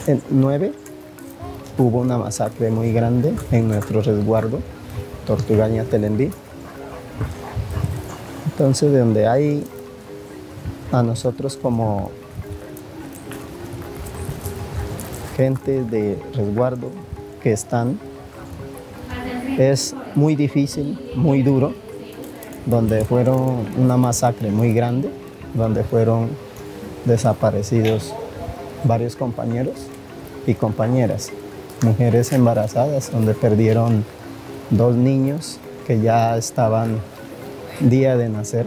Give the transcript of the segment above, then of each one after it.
2009 hubo una masacre muy grande en nuestro resguardo, Tortugaña Telembí. Entonces, de donde hay a nosotros como gente de resguardo que están, es muy difícil, muy duro, donde fueron una masacre muy grande, donde fueron desaparecidos varios compañeros y compañeras, mujeres embarazadas, donde perdieron 2 niños que ya estaban día de nacer.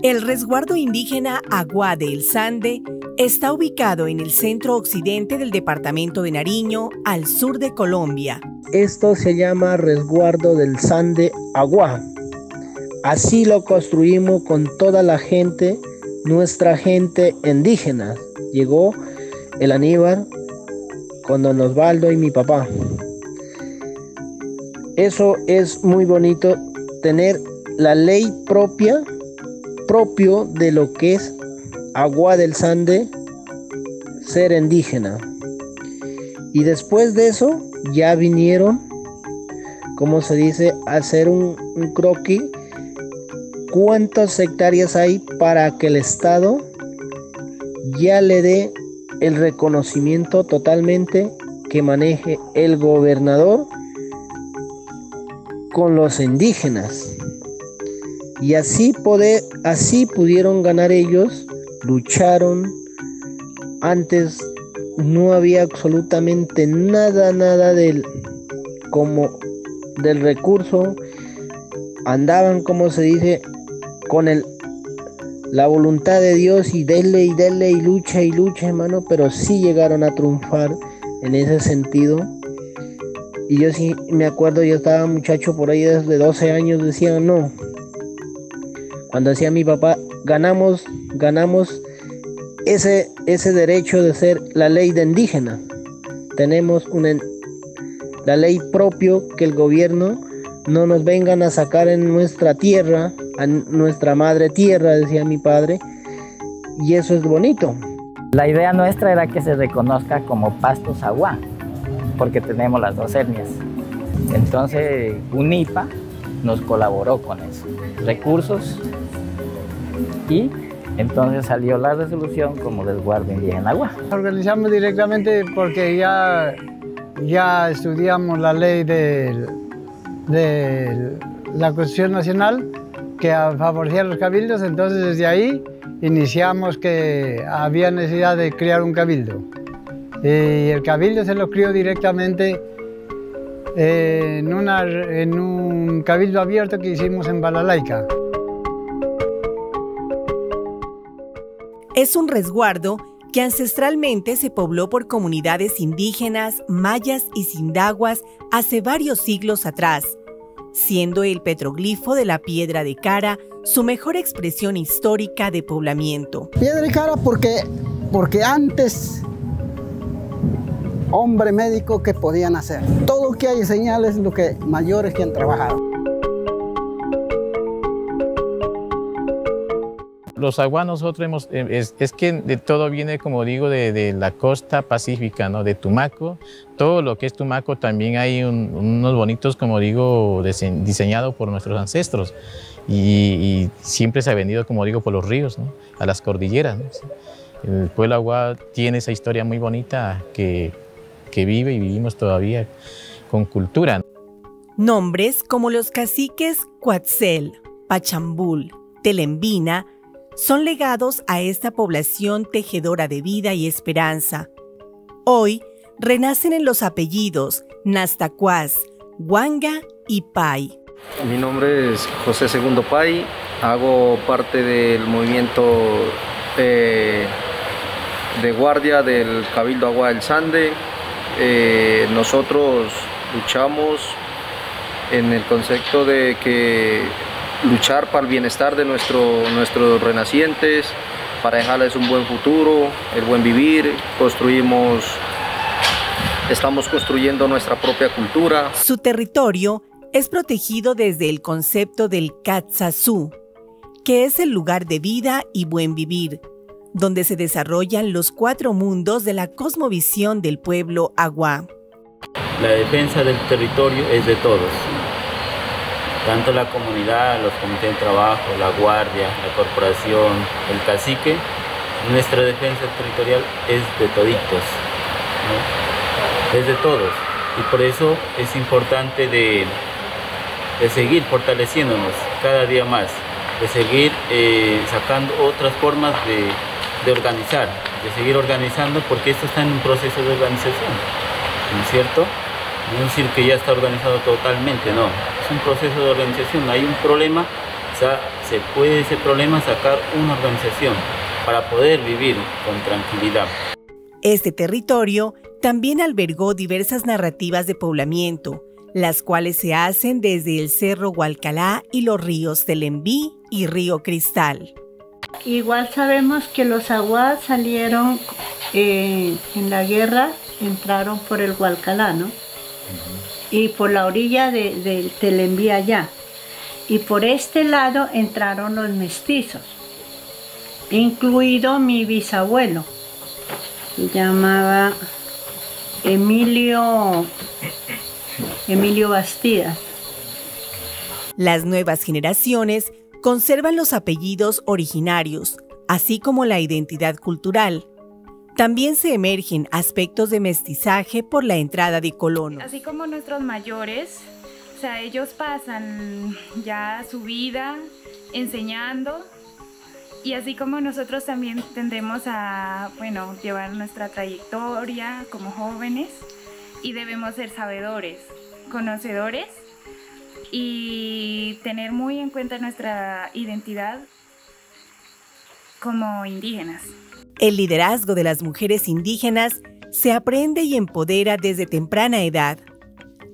El resguardo indígena Aguá de El Sande está ubicado en el centro occidente del departamento de Nariño, al sur de Colombia. Esto se llama resguardo del Sande Aguá. Así lo construimos con toda la gente, nuestra gente indígena. Llegó el Aníbal con don Osvaldo y mi papá. Eso es muy bonito, tener la ley propio de lo que es Aguá del Sande, ser indígena. Y después de eso ya vinieron, como se dice, a hacer un croquis, cuántas hectáreas hay para que el Estado ya le dé el reconocimiento totalmente que maneje el gobernador con los indígenas. Y así pudieron ganar ellos, lucharon. Antes no había absolutamente nada del recurso. Andaban, como se dice, con la voluntad de Dios y denle y lucha, hermano, pero sí llegaron a triunfar en ese sentido. Y yo sí me acuerdo, yo estaba muchacho por ahí desde 12 años, decía no. Cuando decía mi papá, ganamos ese derecho de ser la ley de indígena. Tenemos la ley propio, que el gobierno no nos vengan a sacar en nuestra tierra, a nuestra madre tierra, decía mi padre, y eso es bonito. La idea nuestra era que se reconozca como Pastos Aguá, porque tenemos las 2 etnias. Entonces UNIPA nos colaboró con eso, recursos, y entonces salió la resolución como resguardo indígena Aguá. Organizamos directamente porque ya estudiamos la ley de la Constitución Nacional que favorecía a los cabildos, entonces desde ahí iniciamos que había necesidad de crear un cabildo. Y el cabildo se lo crió directamente en un cabildo abierto que hicimos en Balalaika. Es un resguardo que ancestralmente se pobló por comunidades indígenas, mayas y sindaguas hace varios siglos atrás, siendo el petroglifo de la piedra de cara su mejor expresión histórica de poblamiento. Piedra de cara porque antes, hombre médico, que podían hacer. Todo lo que hay señales, lo que mayores que han trabajado. Los Aguá nosotros es que de todo viene, como digo, de la costa pacífica, ¿no? De Tumaco. Todo lo que es Tumaco también hay unos bonitos, como digo, diseñados por nuestros ancestros. Y siempre se ha vendido, como digo, por los ríos, ¿no? A las cordilleras, ¿no? El pueblo Aguá tiene esa historia muy bonita que vive y vivimos todavía con cultura. Nombres como los caciques Cuatzel, Pachambul, Telembina son legados a esta población tejedora de vida y esperanza. Hoy renacen en los apellidos Nastacuaz, Huanga y Pai. Mi nombre es José Segundo Pai, hago parte del movimiento de guardia del Cabildo Agua del Sande. Nosotros luchamos en el concepto de que luchar para el bienestar de nuestros renacientes, para dejarles un buen futuro, el buen vivir. Estamos construyendo nuestra propia cultura. Su territorio es protegido desde el concepto del Katsazú, que es el lugar de vida y buen vivir, donde se desarrollan los 4 mundos de la cosmovisión del pueblo Agua. La defensa del territorio es de todos, tanto la comunidad, los comités de trabajo, la guardia, la corporación, el cacique. Nuestra defensa territorial es de toditos, ¿no? Es de todos, y por eso es importante de seguir fortaleciéndonos cada día más, de seguir sacando otras formas de organizar, de seguir organizando, porque esto está en un proceso de organización, ¿no es cierto? No es decir que ya está organizado totalmente, no, es un proceso de organización. Hay un problema, o sea, se puede de ese problema sacar una organización para poder vivir con tranquilidad. Este territorio también albergó diversas narrativas de poblamiento, las cuales se hacen desde el Cerro Hualcalá y los ríos Telembí y Río Cristal. Igual sabemos que los aguas salieron en la guerra, entraron por el Hualcalá, ¿no? Y por la orilla del Telembí allá. Y por este lado entraron los mestizos, incluido mi bisabuelo, se llamaba Emilio Bastidas. Las nuevas generaciones conservan los apellidos originarios, así como la identidad cultural. También se emergen aspectos de mestizaje por la entrada de colonos. Así como nuestros mayores, o sea, ellos pasan ya su vida enseñando, y así como nosotros también tendemos a, bueno, llevar nuestra trayectoria como jóvenes, y debemos ser sabedores, conocedores, y tener muy en cuenta nuestra identidad como indígenas. El liderazgo de las mujeres indígenas se aprende y empodera desde temprana edad.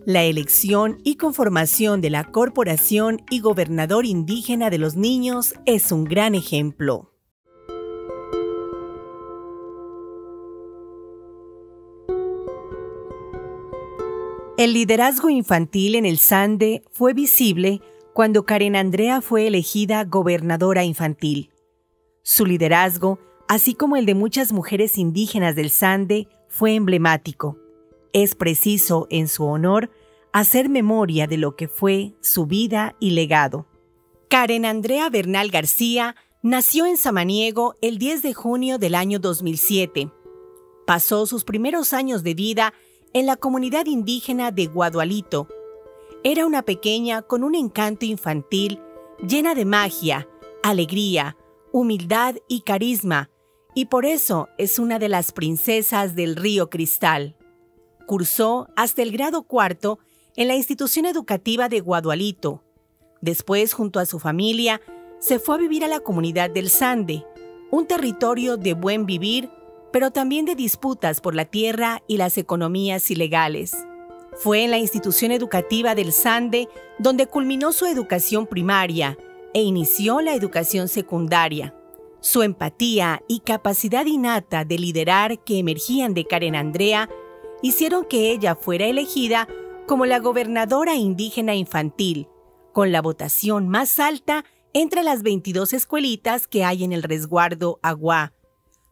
La elección y conformación de la Corporación y Gobernador Indígena de los Niños es un gran ejemplo. El liderazgo infantil en el Sande fue visible cuando Karen Andrea fue elegida gobernadora infantil. Su liderazgo, así como el de muchas mujeres indígenas del Sande, fue emblemático. Es preciso, en su honor, hacer memoria de lo que fue su vida y legado. Karen Andrea Bernal García nació en Samaniego el 10 de junio del año 2007. Pasó sus primeros años de vida en la comunidad indígena de Guadualito. Era una pequeña con un encanto infantil llena de magia, alegría, humildad y carisma, y por eso es una de las princesas del Río Cristal. Cursó hasta el grado 4 en la institución educativa de Guadualito. Después, junto a su familia, se fue a vivir a la comunidad del Sande, un territorio de buen vivir, pero también de disputas por la tierra y las economías ilegales. Fue en la institución educativa del Sande donde culminó su educación primaria e inició la educación secundaria. Su empatía y capacidad innata de liderar que emergían de Karen Andrea hicieron que ella fuera elegida como la gobernadora indígena infantil, con la votación más alta entre las 22 escuelitas que hay en el resguardo Agua,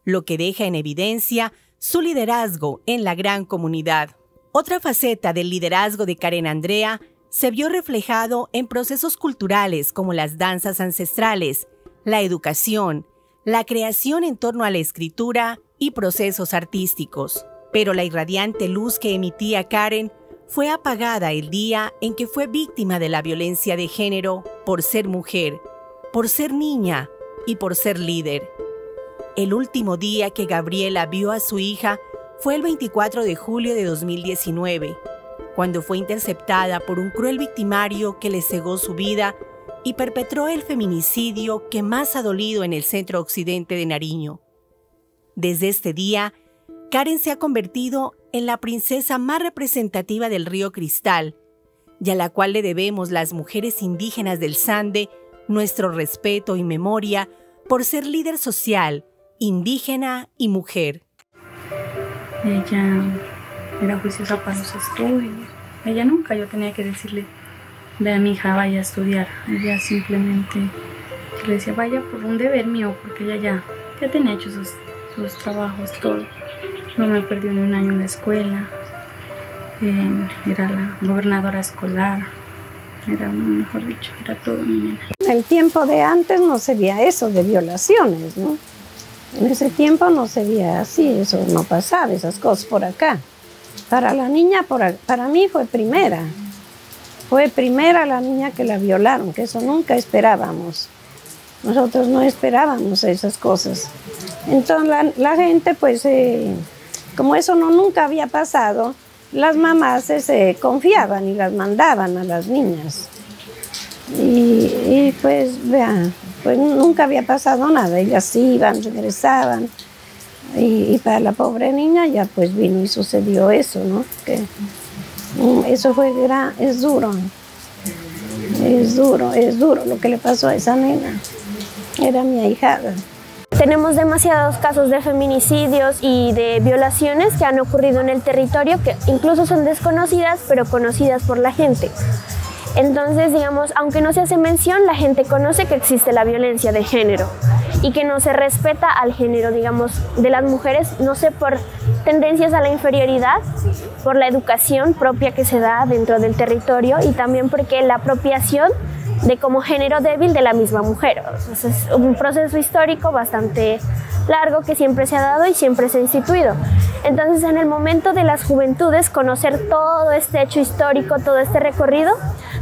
lo que deja en evidencia su liderazgo en la gran comunidad. Otra faceta del liderazgo de Karen Andrea se vio reflejado en procesos culturales como las danzas ancestrales, la educación, la creación en torno a la escritura y procesos artísticos. Pero la irradiante luz que emitía Karen fue apagada el día en que fue víctima de la violencia de género por ser mujer, por ser niña y por ser líder. El último día que Gabriela vio a su hija fue el 24 de julio de 2019, cuando fue interceptada por un cruel victimario que le cegó su vida y perpetró el feminicidio que más ha dolido en el centro occidente de Nariño. Desde este día, Karen se ha convertido en la princesa más representativa del río Cristal, y a la cual le debemos las mujeres indígenas del Sande nuestro respeto y memoria por ser líder social, indígena y mujer. Ella era juiciosa para los estudios. Ella nunca yo tenía que decirle, ve a mi hija, vaya a estudiar. Ella simplemente le decía, vaya por un deber mío, porque ella ya tenía hecho sus trabajos, todo. No me perdió ni un año en la escuela. Era la gobernadora escolar. Era, mejor dicho, era todo mi nena. En el tiempo de antes no se veía eso de violaciones, ¿no? En ese tiempo no se veía así, eso no pasaba, esas cosas por acá. Para la niña, para mí fue primera. Fue primera la niña que la violaron, que eso nunca esperábamos. Nosotros no esperábamos esas cosas. Entonces la gente, pues, como eso nunca había pasado, las mamás se confiaban y las mandaban a las niñas. Y pues, vean, pues nunca había pasado nada. Ellas iban, regresaban. Y para la pobre niña ya pues vino y sucedió eso, ¿no? Que eso fue es duro. Es duro lo que le pasó a esa nena. Era mi ahijada. Tenemos demasiados casos de feminicidios y de violaciones que han ocurrido en el territorio, que incluso son desconocidas, pero conocidas por la gente. Entonces, digamos, aunque no se hace mención, la gente conoce que existe la violencia de género y que no se respeta al género, digamos, de las mujeres, no sé, por tendencias a la inferioridad, por la educación propia que se da dentro del territorio y también porque la apropiación de como género débil de la misma mujer. Entonces, es un proceso histórico bastante largo que siempre se ha dado y siempre se ha instituido. Entonces, en el momento de las juventudes, conocer todo este hecho histórico, todo este recorrido,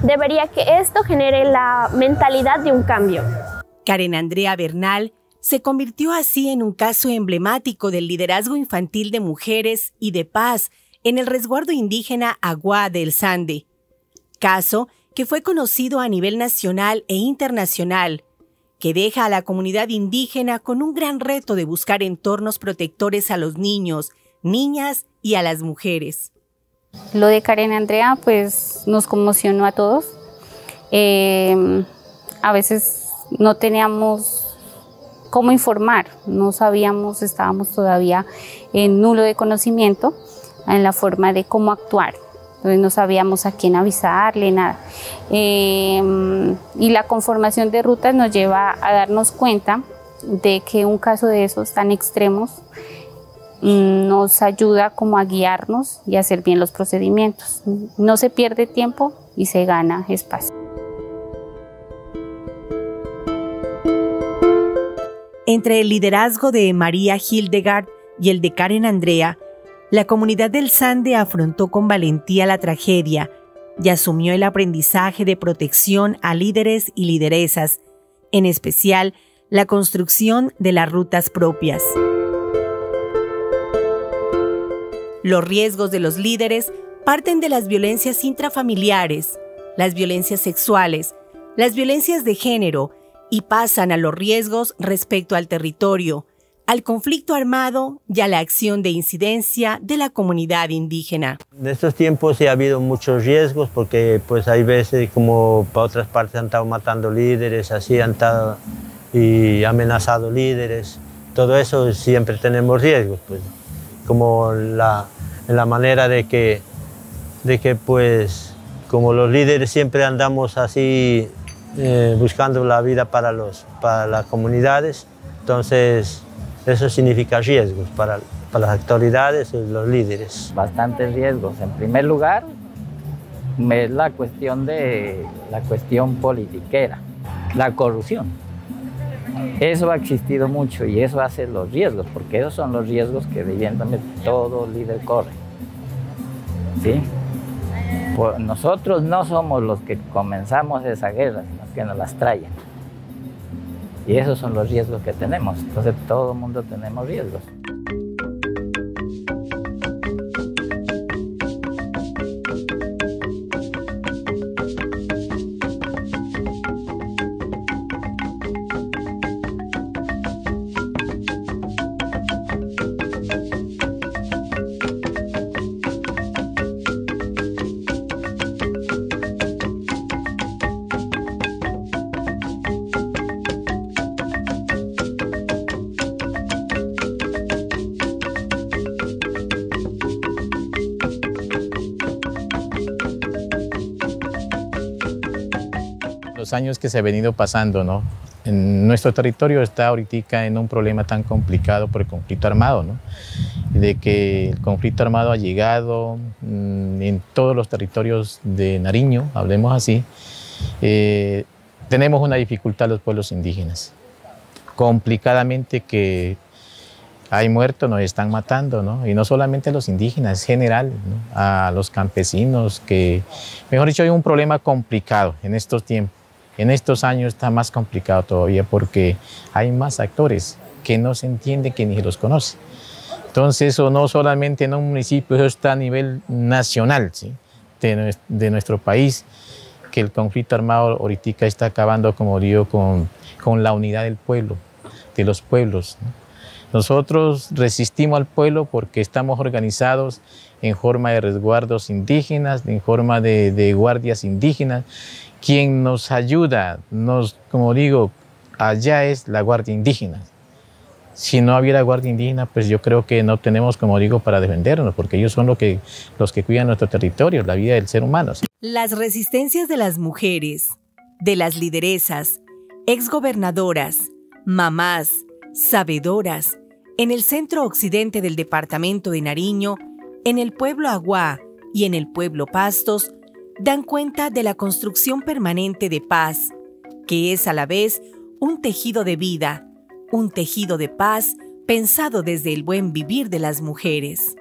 debería que esto genere la mentalidad de un cambio. Karen Andrea Bernal se convirtió así en un caso emblemático del liderazgo infantil de mujeres y de paz en el resguardo indígena Aguá del Sande. Caso que fue conocido a nivel nacional e internacional, que deja a la comunidad indígena con un gran reto de buscar entornos protectores a los niños, niñas y a las mujeres. Lo de Karen Andrea pues nos conmocionó a todos. A veces no teníamos cómo informar, no sabíamos, estábamos todavía en nulo de conocimiento en la forma de cómo actuar. Entonces no sabíamos a quién avisarle, nada. Y la conformación de rutas nos lleva a darnos cuenta de que un caso de esos tan extremos nos ayuda como a guiarnos y a hacer bien los procedimientos. No se pierde tiempo y se gana espacio. Entre el liderazgo de María Hildegard y el de Karen Andrea, la comunidad del Sande afrontó con valentía la tragedia y asumió el aprendizaje de protección a líderes y lideresas, en especial la construcción de las rutas propias. Los riesgos de los líderes parten de las violencias intrafamiliares, las violencias sexuales, las violencias de género y pasan a los riesgos respecto al territorio, al conflicto armado y a la acción de incidencia de la comunidad indígena. En estos tiempos sí ha habido muchos riesgos porque pues hay veces como para otras partes han estado matando líderes, así han estado y amenazado líderes. Todo eso siempre tenemos riesgos, pues, como en la manera de que pues como los líderes siempre andamos así buscando la vida para las comunidades, entonces eso significa riesgos para las autoridades y los líderes. Bastantes riesgos. En primer lugar, es la cuestión politiquera, la corrupción. Eso ha existido mucho y eso hace los riesgos, porque esos son los riesgos que evidentemente todo líder corre. ¿Sí? Pues nosotros no somos los que comenzamos esa guerra, sino que nos las traen. Y esos son los riesgos que tenemos. Entonces todo el mundo tenemos riesgos. Los años que se ha venido pasando, ¿no? En nuestro territorio está ahorita en un problema tan complicado por el conflicto armado, ¿no? De que el conflicto armado ha llegado en todos los territorios de Nariño, hablemos así. Tenemos una dificultad los pueblos indígenas, complicadamente que hay muertos, nos están matando, ¿no? Y no solamente a los indígenas, en general, ¿no? A los campesinos, que, mejor dicho, hay un problema complicado en estos tiempos. En estos años está más complicado todavía porque hay más actores que no se entiende, que ni se los conoce. Entonces, eso no solamente en un municipio, eso está a nivel nacional, ¿sí? de nuestro país, que el conflicto armado ahorita está acabando, como digo, con la unidad del pueblo, de los pueblos, ¿no? Nosotros resistimos al pueblo porque estamos organizados en forma de resguardos indígenas, en forma de guardias indígenas. Quien nos ayuda, como digo, allá es la Guardia Indígena. Si no hubiera Guardia Indígena, pues yo creo que no tenemos, como digo, para defendernos, porque ellos son los que cuidan nuestro territorio, la vida del ser humano, ¿sí? Las resistencias de las mujeres, de las lideresas, exgobernadoras, mamás, sabedoras, en el centro occidente del departamento de Nariño, en el pueblo Aguá y en el pueblo Pastos, dan cuenta de la construcción permanente de paz, que es a la vez un tejido de vida, un tejido de paz pensado desde el buen vivir de las mujeres.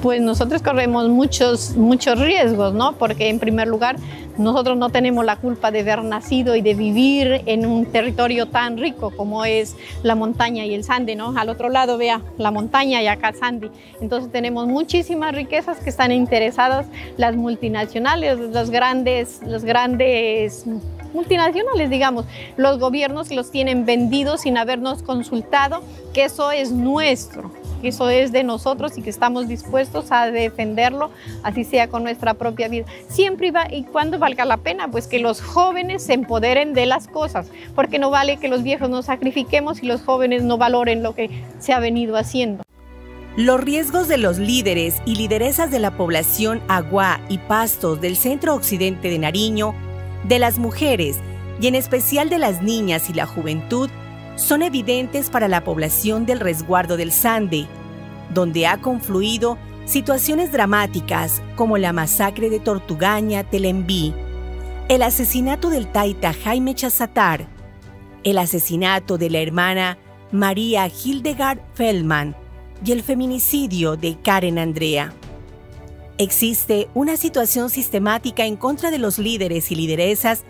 Pues nosotros corremos muchos riesgos, ¿no? Porque en primer lugar, nosotros no tenemos la culpa de haber nacido y de vivir en un territorio tan rico como es la montaña y el Sande, ¿no? Al otro lado, vea, la montaña y acá Sande. Entonces tenemos muchísimas riquezas que están interesadas las multinacionales, los grandes multinacionales, digamos. Los gobiernos los tienen vendidos sin habernos consultado, que eso es nuestro, que eso es de nosotros y que estamos dispuestos a defenderlo, así sea con nuestra propia vida. Siempre y cuando valga la pena, pues que los jóvenes se empoderen de las cosas, porque no vale que los viejos nos sacrifiquemos y los jóvenes no valoren lo que se ha venido haciendo. Los riesgos de los líderes y lideresas de la población Aguá y Pastos del centro occidente de Nariño, de las mujeres y en especial de las niñas y la juventud, son evidentes para la población del resguardo del Sande, donde ha confluido situaciones dramáticas como la masacre de Tortugaña, Telembí, el asesinato del taita Jaime Chazatar, el asesinato de la hermana María Hildegard Feldman y el feminicidio de Karen Andrea. Existe una situación sistemática en contra de los líderes y lideresas,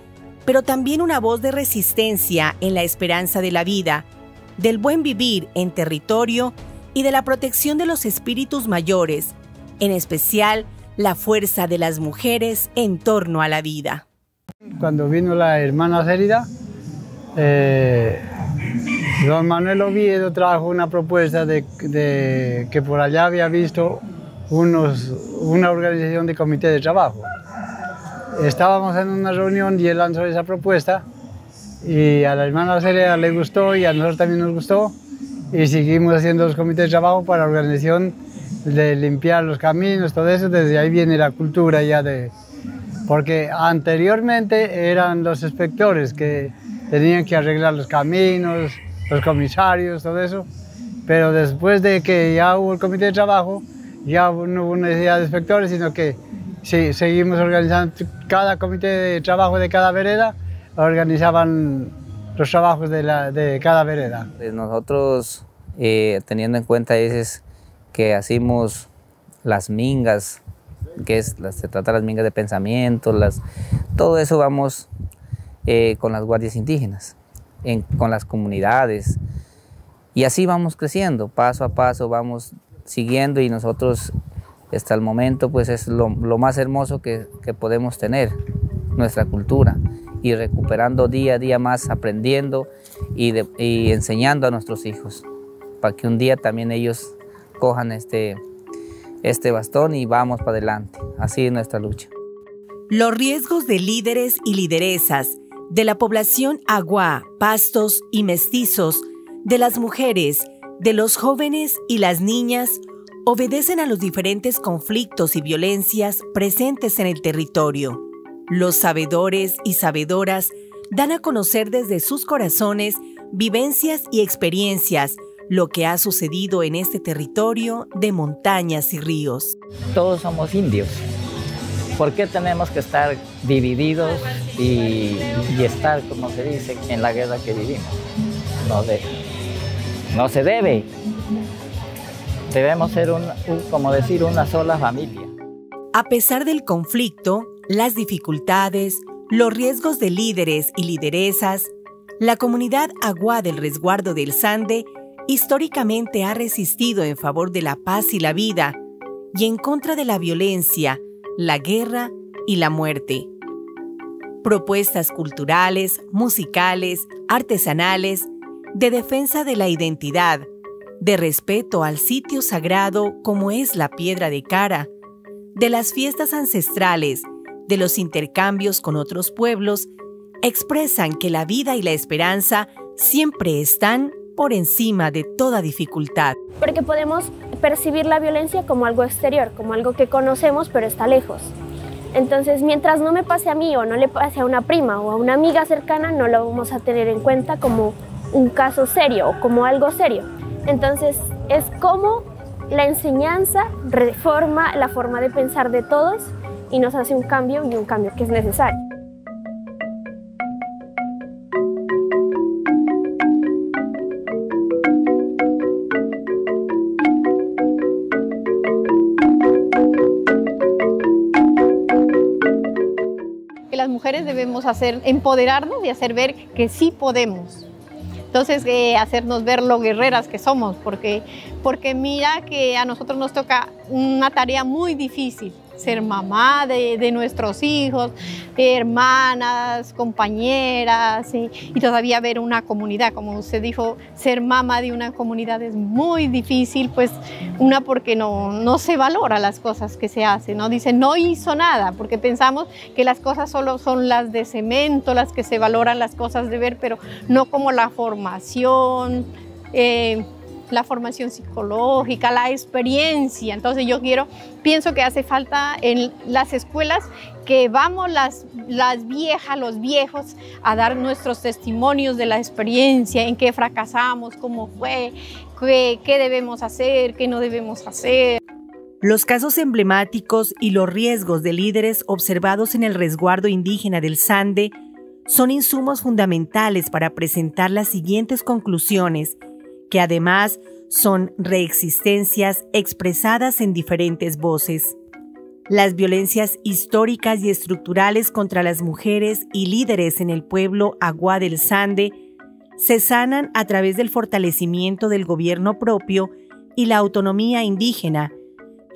pero también una voz de resistencia en la esperanza de la vida, del buen vivir en territorio y de la protección de los espíritus mayores, en especial la fuerza de las mujeres en torno a la vida. Cuando vino la hermana Cérida, don Manuel Oviedo trajo una propuesta de que por allá había visto una organización de comité de trabajo. Estábamos en una reunión y él lanzó esa propuesta y a la hermana Cérida le gustó y a nosotros también nos gustó y seguimos haciendo los comités de trabajo para la organización de limpiar los caminos, todo eso. Desde ahí viene la cultura ya porque anteriormente eran los inspectores que tenían que arreglar los caminos, los comisarios, todo eso, pero después de que ya hubo el comité de trabajo, ya no hubo necesidad de inspectores, sino que sí, seguimos organizando. Cada comité de trabajo de cada vereda organizaban los trabajos de cada vereda. Nosotros, teniendo en cuenta que hacemos las mingas se trata de las mingas de pensamiento, todo eso vamos con las guardias indígenas, con las comunidades, y así vamos creciendo, paso a paso vamos siguiendo, y nosotros hasta el momento pues es lo más hermoso que podemos tener, nuestra cultura, y recuperando día a día más, aprendiendo y enseñando a nuestros hijos, para que un día también ellos cojan este bastón y vamos para adelante. Así es nuestra lucha. Los riesgos de líderes y lideresas, de la población aguá, pastos y mestizos, de las mujeres, de los jóvenes y las niñas, obedecen a los diferentes conflictos y violencias presentes en el territorio. Los sabedores y sabedoras dan a conocer desde sus corazones vivencias y experiencias, lo que ha sucedido en este territorio de montañas y ríos. Todos somos indios. ¿Por qué tenemos que estar divididos y estar, como se dice, en la guerra que vivimos? No se debe. Debemos ser, como decir, una sola familia. A pesar del conflicto, las dificultades, los riesgos de líderes y lideresas, la comunidad aguá del resguardo del Sande históricamente ha resistido en favor de la paz y la vida y en contra de la violencia, la guerra y la muerte. Propuestas culturales, musicales, artesanales, de defensa de la identidad, de respeto al sitio sagrado como es la Piedra de Cara, de las fiestas ancestrales, de los intercambios con otros pueblos, expresan que la vida y la esperanza siempre están por encima de toda dificultad. Porque podemos percibir la violencia como algo exterior, como algo que conocemos pero está lejos. Entonces, mientras no me pase a mí o no le pase a una prima o a una amiga cercana, no lo vamos a tener en cuenta como un caso serio o como algo serio. Entonces, es como la enseñanza reforma la forma de pensar de todos y nos hace un cambio, y un cambio que es necesario. Que las mujeres debemos empoderarnos y hacer ver que sí podemos. Entonces, hacernos ver lo guerreras que somos, porque mira que a nosotros nos toca una tarea muy difícil, ser mamá de nuestros hijos, hermanas, compañeras, ¿sí? Y todavía ver una comunidad, como usted dijo, ser mamá de una comunidad es muy difícil, pues porque no se valora las cosas que se hacen, ¿no? Dice, no hizo nada, porque pensamos que las cosas solo son las de cemento, las que se valoran, las cosas de ver, pero no como la formación psicológica, la experiencia. Entonces yo pienso que hace falta en las escuelas que vamos las viejas, los viejos a dar nuestros testimonios de la experiencia, en qué fracasamos, cómo fue, qué debemos hacer, qué no debemos hacer. Los casos emblemáticos y los riesgos de líderes observados en el resguardo indígena del Sande son insumos fundamentales para presentar las siguientes conclusiones, que además son reexistencias expresadas en diferentes voces. Las violencias históricas y estructurales contra las mujeres y líderes en el pueblo aguá del Sande se sanan a través del fortalecimiento del gobierno propio y la autonomía indígena,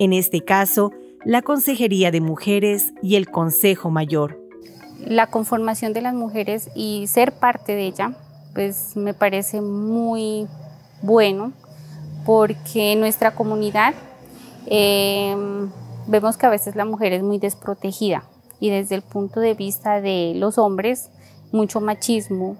en este caso, la Consejería de Mujeres y el Consejo Mayor. La conformación de las mujeres y ser parte de ella, pues me parece muy bueno, porque en nuestra comunidad vemos que a veces la mujer es muy desprotegida y desde el punto de vista de los hombres, mucho machismo.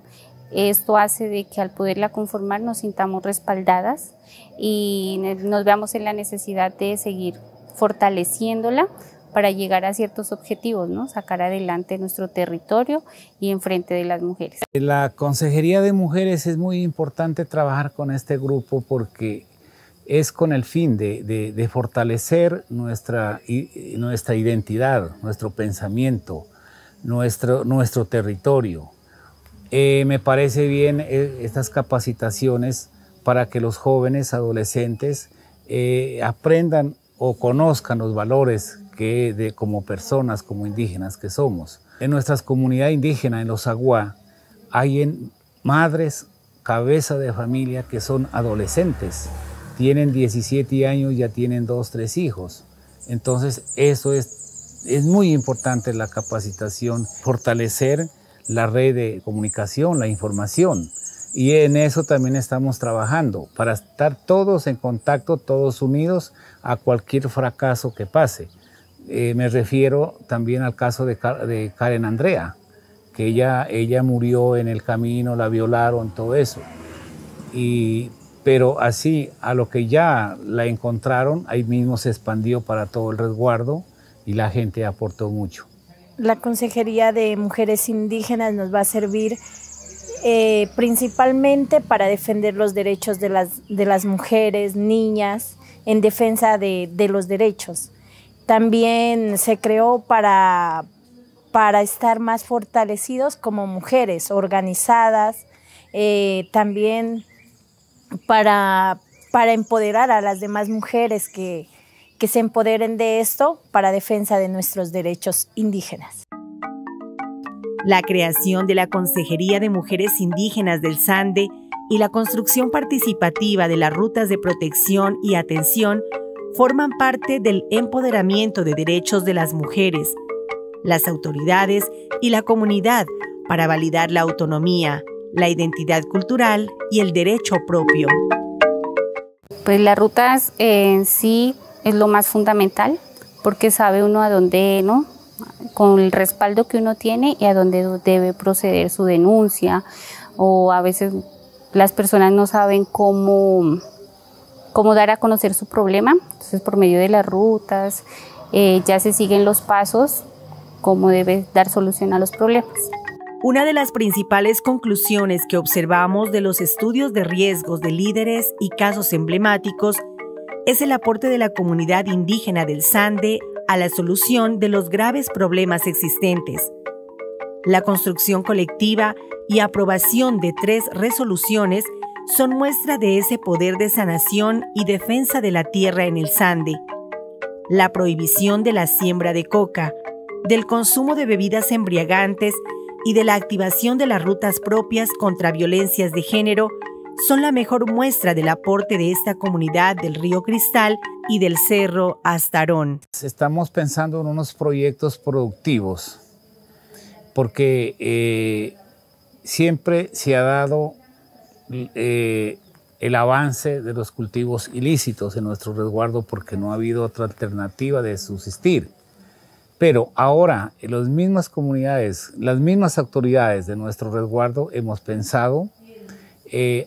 Esto hace de que al poderla conformar nos sintamos respaldadas y nos veamos en la necesidad de seguir fortaleciéndola para llegar a ciertos objetivos, ¿no? Sacar adelante nuestro territorio y enfrente de las mujeres. La Consejería de Mujeres es muy importante trabajar con este grupo porque es con el fin de fortalecer nuestra identidad, nuestro pensamiento, nuestro territorio. Me parece bien estas capacitaciones para que los jóvenes, adolescentes, aprendan o conozcan los valores como personas, como indígenas que somos. En nuestras comunidades indígenas, en los Aguá, hay madres, cabeza de familia que son adolescentes, tienen 17 años, ya tienen 2, 3 hijos. Entonces eso es muy importante, la capacitación, fortalecer la red de comunicación, la información. Y en eso también estamos trabajando, para estar todos en contacto, todos unidos a cualquier fracaso que pase. Me refiero también al caso de Karen Andrea, que ella murió en el camino, la violaron, todo eso. Pero así, a lo que ya la encontraron, ahí mismo se expandió para todo el resguardo y la gente aportó mucho. La Consejería de Mujeres Indígenas nos va a servir principalmente para defender los derechos de las mujeres, niñas, en defensa de los derechos. También se creó para estar más fortalecidos como mujeres organizadas, también para empoderar a las demás mujeres que se empoderen de esto para defensa de nuestros derechos indígenas. La creación de la Consejería de Mujeres Indígenas del Sande y la construcción participativa de las rutas de protección y atención forman parte del empoderamiento de derechos de las mujeres, las autoridades y la comunidad para validar la autonomía, la identidad cultural y el derecho propio. Pues las rutas en sí es lo más fundamental, porque sabe uno a dónde, ¿no?, con el respaldo que uno tiene y a dónde debe proceder su denuncia, o a veces las personas no saben cómo dar a conocer su problema. Entonces, por medio de las rutas ya se siguen los pasos, cómo debe dar solución a los problemas. Una de las principales conclusiones que observamos de los estudios de riesgos de líderes y casos emblemáticos es el aporte de la comunidad indígena del Sande a la solución de los graves problemas existentes. La construcción colectiva y aprobación de 3 resoluciones son muestra de ese poder de sanación y defensa de la tierra en el Sande. La prohibición de la siembra de coca, del consumo de bebidas embriagantes y de la activación de las rutas propias contra violencias de género son la mejor muestra del aporte de esta comunidad del Río Cristal y del Cerro Astarón. Estamos pensando en unos proyectos productivos, porque siempre se ha dado el avance de los cultivos ilícitos en nuestro resguardo, porque no ha habido otra alternativa de subsistir. Pero ahora, en las mismas comunidades, las mismas autoridades de nuestro resguardo hemos pensado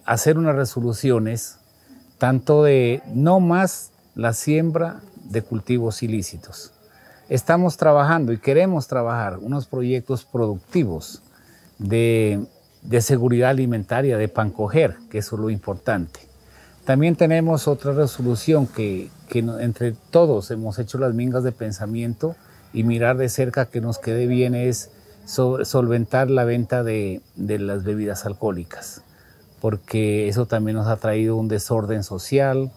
hacer unas resoluciones tanto de no más la siembra de cultivos ilícitos. Estamos trabajando y queremos trabajar unos proyectos productivos de seguridad alimentaria, de pancoger, que eso es lo importante. También tenemos otra resolución que entre todos hemos hecho las mingas de pensamiento y mirar de cerca que nos quede bien, es solventar la venta de las bebidas alcohólicas, porque eso también nos ha traído un desorden social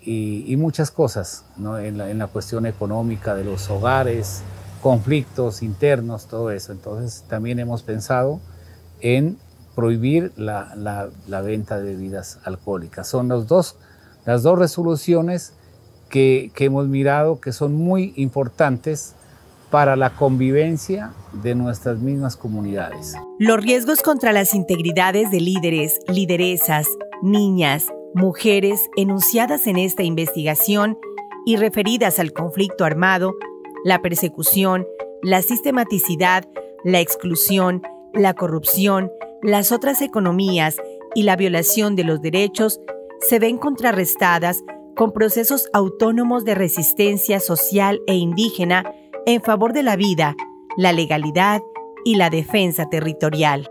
y muchas cosas, ¿no?, en la cuestión económica de los hogares, conflictos internos, todo eso. Entonces también hemos pensado en prohibir la venta de bebidas alcohólicas. Son las dos resoluciones que hemos mirado que son muy importantes para la convivencia de nuestras mismas comunidades. Los riesgos contra las integridades de líderes, lideresas, niñas, mujeres enunciadas en esta investigación y referidas al conflicto armado, la persecución, la sistematicidad, la exclusión, la corrupción, las otras economías y la violación de los derechos se ven contrarrestadas con procesos autónomos de resistencia social e indígena en favor de la vida, la legalidad y la defensa territorial.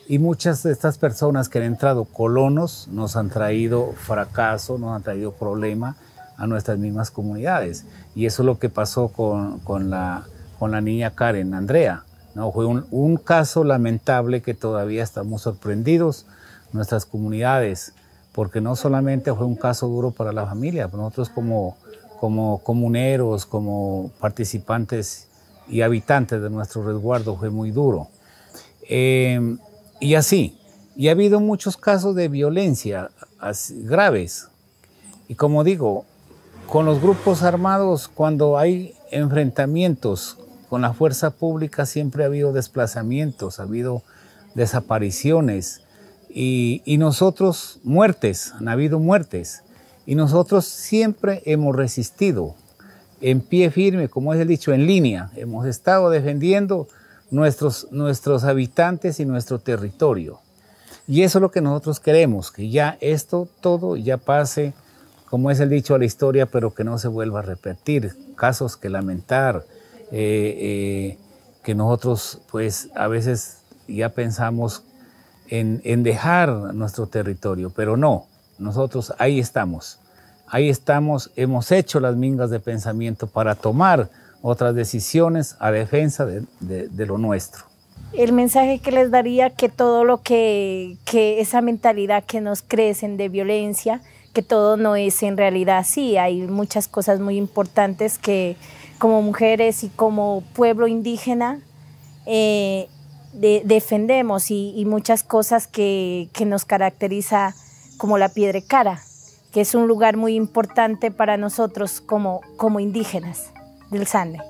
Y muchas de estas personas que han entrado colonos nos han traído fracaso, nos han traído problema a nuestras mismas comunidades. Y eso es lo que pasó con la niña Karen Andrea, ¿no? Fue un caso lamentable que todavía estamos sorprendidos nuestras comunidades, porque no solamente fue un caso duro para la familia, nosotros como como comuneros, como participantes y habitantes de nuestro resguardo fue muy duro. Y así, y ha habido muchos casos de violencia graves. Y como digo, con los grupos armados, cuando hay enfrentamientos con la fuerza pública, siempre ha habido desplazamientos, ha habido desapariciones y nosotros muertes, han habido muertes. Y nosotros siempre hemos resistido en pie firme, como es el dicho, en línea. Hemos estado defendiendo nuestros habitantes y nuestro territorio. Y eso es lo que nosotros queremos, que ya esto todo ya pase, como es el dicho, a la historia, pero que no se vuelva a repetir. Casos que lamentar, que nosotros pues a veces ya pensamos en dejar nuestro territorio, pero no, nosotros ahí estamos, hemos hecho las mingas de pensamiento para tomar otras decisiones a defensa de lo nuestro. El mensaje que les daría, que todo lo que esa mentalidad que nos crecen de violencia, que todo no es en realidad así, hay muchas cosas muy importantes que como mujeres y como pueblo indígena defendemos y muchas cosas que nos caracteriza, como la Piedra Cara, que es un lugar muy importante para nosotros como indígenas del Sande.